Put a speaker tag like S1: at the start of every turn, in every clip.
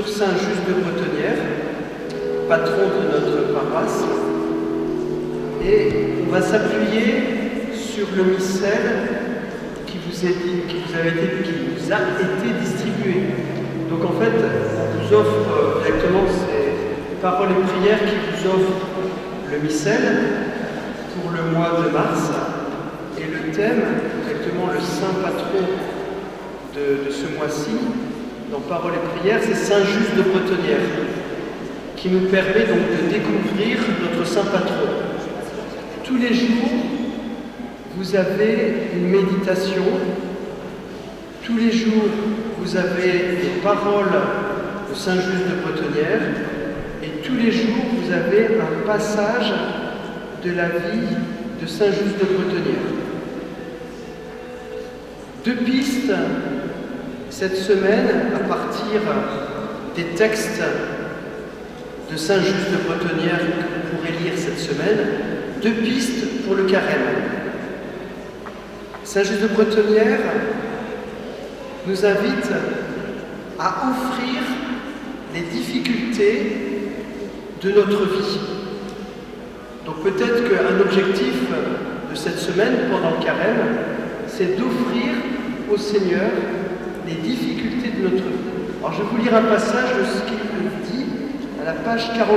S1: sur Saint Just de Bretonnière, patron de notre paroisse, et on va s'appuyer sur le missel qui nous a été distribué. Donc en fait, on vous offre directement ces paroles et prières qui vous offrent le missel pour le mois de mars, et le thème, directement le saint patron de ce mois-ci, dans paroles et prières, c'est Saint Just de Bretonnière, qui nous permet donc de découvrir notre saint patron. Tous les jours, vous avez une méditation. Tous les jours, vous avez des paroles de Saint Just de Bretonnière. Et tous les jours, vous avez un passage de la vie de Saint Just de Bretonnière. 2 pistes cette semaine à partir des textes de Saint Just de Bretonnière que vous pourrez lire cette semaine. 2 pistes pour le carême. Saint Just de Bretonnière nous invite à offrir les difficultés de notre vie. Donc peut-être qu'un objectif de cette semaine pendant le carême, c'est d'offrir au Seigneur les difficultés de notre vie. Alors je vais vous lire un passage de ce qu'il dit à la page 41.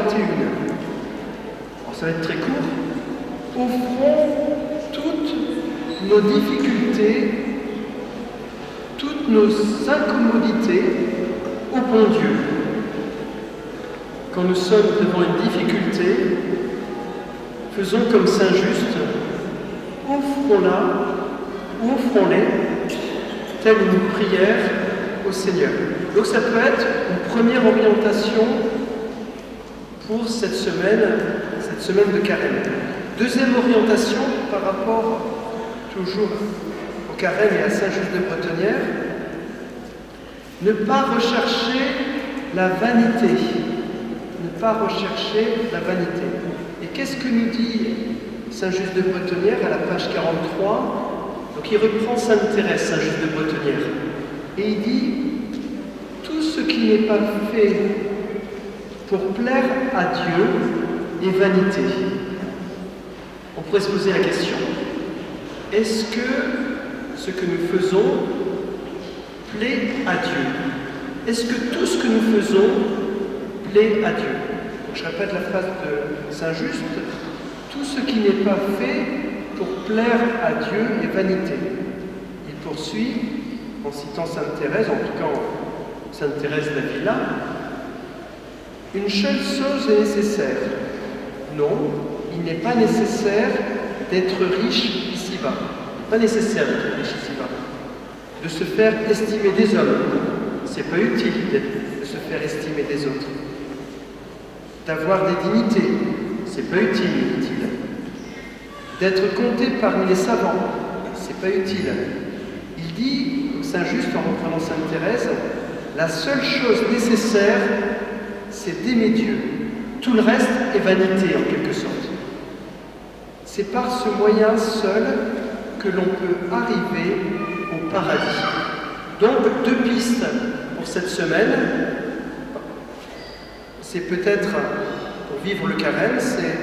S1: Alors ça va être très court. Offrons toutes nos difficultés, toutes nos incommodités au bon Dieu. Quand nous sommes devant une difficulté, faisons comme Saint Just, offrons-les, telle une prière au Seigneur. Donc ça peut être une première orientation pour cette semaine de carême. Deuxième orientation par rapport toujours au carême et à Saint Just de Bretonnière, ne pas rechercher la vanité. Ne pas rechercher la vanité. Et qu'est-ce que nous dit Saint Just de Bretonnière à la page 43? Donc il reprend Sainte Thérèse, Saint Just de Bretonnière, et il dit « Tout ce qui n'est pas fait pour plaire à Dieu est vanité. » On pourrait se poser la question, est-ce que ce que nous faisons plaît à Dieu? Est-ce que tout ce que nous faisons plaît à Dieu? Donc, je répète la phrase de Saint Just, tout ce qui n'est pas fait pour plaire à Dieu est vanité. Il poursuit en citant Sainte Thérèse, en tout cas Sainte Thérèse d'Avila, une seule chose est nécessaire. Non, il n'est pas nécessaire d'être riche ici-bas. Pas nécessaire d'être riche ici-bas. De se faire estimer des hommes. C'est pas utile de se faire estimer des autres. D'avoir des dignités. C'est pas utile, dit-il. D'être compté parmi les savants. C'est pas utile. Il dit, Saint Just en reprenant Sainte Thérèse, la seule chose nécessaire, c'est d'aimer Dieu. Tout le reste est vanité en quelque sorte. C'est par ce moyen seul que l'on peut arriver au paradis. Donc 2 pistes pour cette semaine. C'est peut-être, pour vivre le carême, c'est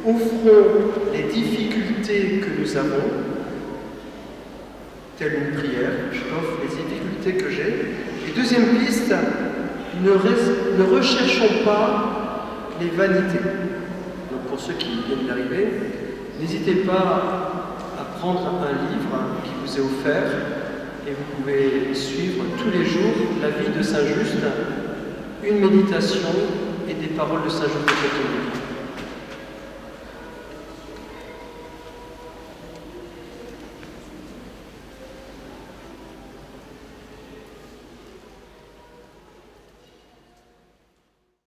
S1: offrons les difficultés que nous avons, telle une prière, je t'offre les difficultés que j'ai. Et deuxième piste, ne recherchons pas les vanités. Donc pour ceux qui viennent d'arriver, n'hésitez pas à prendre un livre qui vous est offert et vous pouvez suivre tous les jours la vie de Saint Just, une méditation et des paroles de Saint Just de Bretonnière.